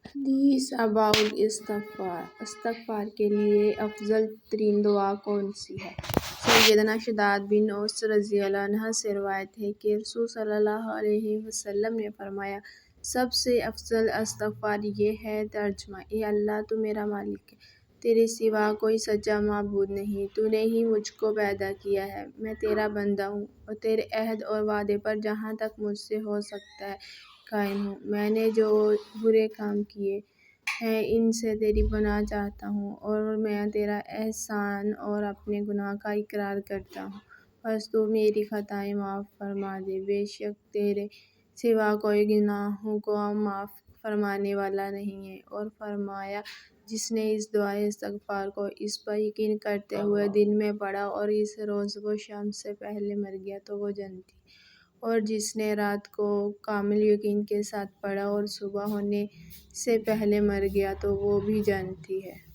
حدیث اباؤٹ استغفار۔ استغفار کے لیے افضل ترین دعا کون سی ہے؟ سیدنا شداد بن اوس رضی اللہ عنہ سے روایت ہے کہ رسول صلی اللہ علیہ وسلم نے فرمایا، سب سے افضل استغفار یہ ہے۔ ترجمہ: اے اللہ، تو میرا مالک ہے، تیرے سوا کوئی سچا معبود نہیں، تو نے ہی مجھ کو پیدا کیا ہے، میں تیرا بندہ ہوں اور تیرے عہد اور وعدے پر جہاں تک مجھ سے ہو سکتا ہے قائم ہوں۔ میں نے جو برے کام کیے ہیں ان سے تیری پناہ چاہتا ہوں اور میں تیرا احسان اور اپنے گناہ کا اقرار کرتا ہوں، بس تو میری خطائیں معاف فرما دے، بے شک تیرے سوا کوئی گناہوں کو معاف فرمانے والا نہیں ہے۔ اور فرمایا، جس نے اس دعائے استغفار کو اس پر یقین کرتے ہوئے دن میں پڑھا اور اس روز وہ شام سے پہلے مر گیا تو وہ جنتی، اور جس نے رات کو کامل یقین کے ساتھ پڑھا اور صبح ہونے سے پہلے مر گیا تو وہ بھی جنتی ہے۔